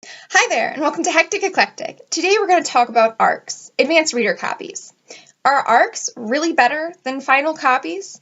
Hi there, and welcome to Hectic Eclectic. Today we're going to talk about ARCs, Advanced Reader Copies. Are ARCs really better than final copies?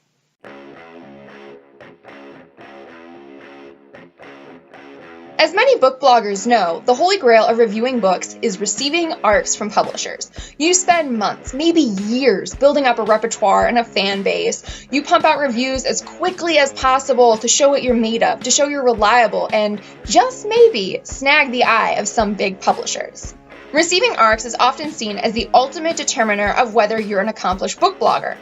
As many book bloggers know, the holy grail of reviewing books is receiving ARCs from publishers. You spend months, maybe years, building up a repertoire and a fan base. You pump out reviews as quickly as possible to show what you're made of, to show you're reliable, and just maybe snag the eye of some big publishers. Receiving ARCs is often seen as the ultimate determiner of whether you're an accomplished book blogger.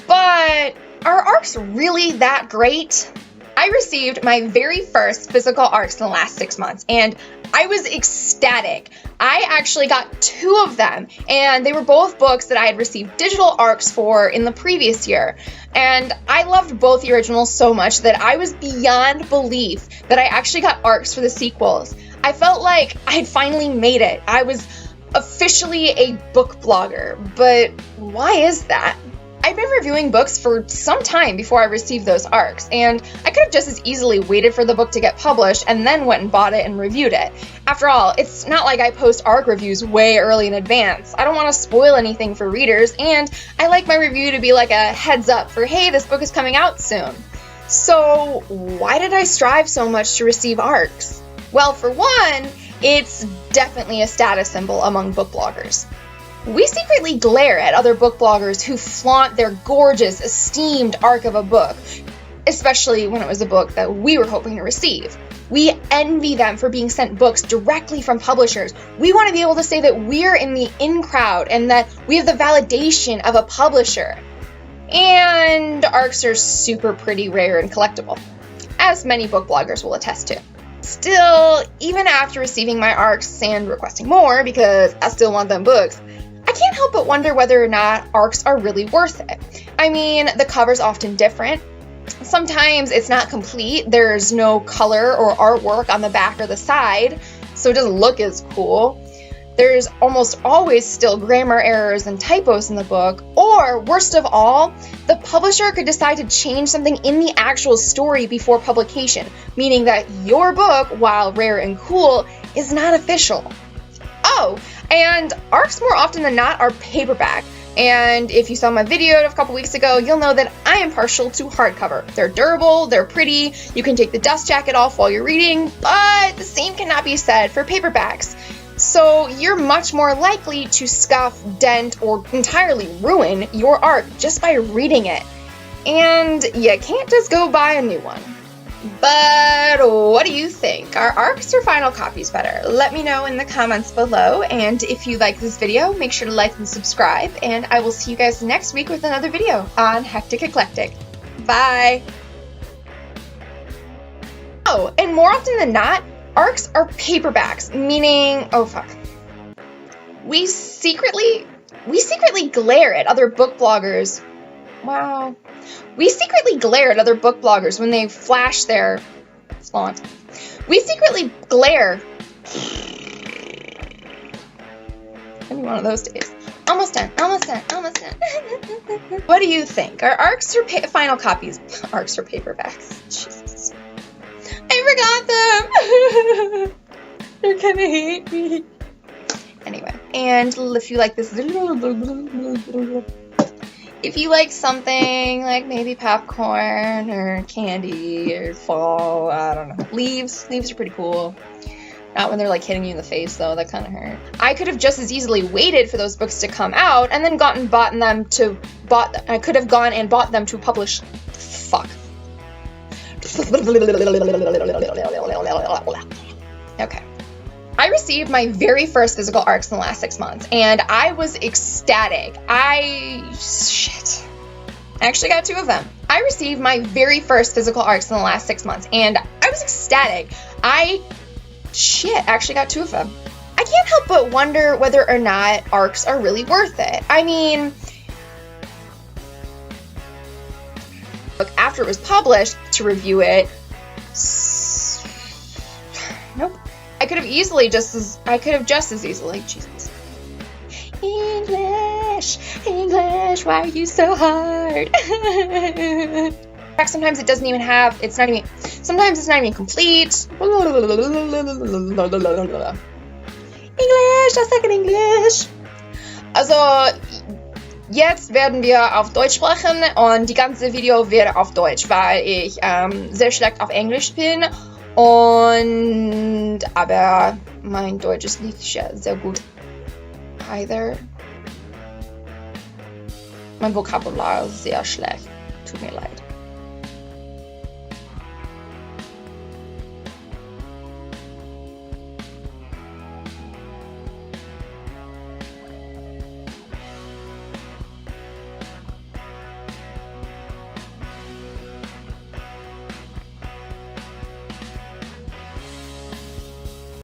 But are ARCs really that great? I received my very first physical ARCs in the last 6 months, and I was ecstatic. I actually got 2 of them, and they were both books that I had received digital ARCs for in the previous year. And I loved both the originals so much that I was beyond belief that I actually got ARCs for the sequels. I felt like I had finally made it. I was officially a book blogger, but why is that? I've been reviewing books for some time before I received those ARCs, and I could have just as easily waited for the book to get published and then went and bought it and reviewed it. After all, it's not like I post ARC reviews way early in advance. I don't want to spoil anything for readers, and I like my review to be like a heads up for, hey, this book is coming out soon. So why did I strive so much to receive ARCs? Well, for one, it's definitely a status symbol among book bloggers. We secretly glare at other book bloggers who flaunt their gorgeous, esteemed ARC of a book, especially when it was a book that we were hoping to receive. We envy them for being sent books directly from publishers. We want to be able to say that we're in the in crowd and that we have the validation of a publisher. And ARCs are super pretty rare and collectible, as many book bloggers will attest to. Still, even after receiving my ARCs and requesting more because I still want them books, I can't help but wonder whether or not ARCs are really worth it. I mean, the cover's often different. Sometimes it's not complete. There's no color or artwork on the back or the side, so it doesn't look as cool. There's almost always still grammar errors and typos in the book, or worst of all, the publisher could decide to change something in the actual story before publication, meaning that your book, while rare and cool, is not official. Oh, and ARCs more often than not are paperback. And if you saw my video a couple weeks ago, you'll know that I am partial to hardcover. They're durable, they're pretty, you can take the dust jacket off while you're reading, but the same cannot be said for paperbacks. So you're much more likely to scuff, dent, or entirely ruin your ARC just by reading it. And you can't just go buy a new one. But what do you think? Are ARCs or final copies better? Let me know in the comments below, and if you like this video, make sure to like and subscribe, and I will see you guys next week with another video on Hectic Eclectic. Bye! Oh, and more often than not, ARCs are paperbacks, meaning, oh fuck. We secretly glare at other book bloggers. Wow. We secretly glare at other book bloggers when they flash their flaunt. We secretly glare. Maybe one of those days. Almost done. What do you think? Are ARCs or final copies? ARCs or paperbacks? Jesus. I forgot them. They're gonna hate me. Anyway, and if you like this, if you like something like maybe popcorn or candy or fall, I don't know. Leaves are pretty cool. Not when they're like hitting you in the face though, that kind of hurt. I could have just as easily waited for those books to come out and then I could have gone and bought them to publish. Fuck. Okay. I received my very first physical ARCs in the last 6 months, and I was ecstatic. I actually got 2 of them. I received my very first physical ARCs in the last 6 months, and I was ecstatic. Actually got 2 of them. I can't help but wonder whether or not ARCs are really worth it. I mean, after it was published, to review it, nope. I could have just as easily, Jesus. English, why are you so hard? Sometimes it doesn't even have, sometimes it's not even complete. English, I suck at English. Also, jetzt werden wir auf Deutsch sprechen und die ganze Video wird auf Deutsch, weil ich sehr schlecht auf Englisch bin. Aber mein Deutsch ist nicht sehr gut either. Mein Vokabular ist sehr schlecht. Tut mir leid.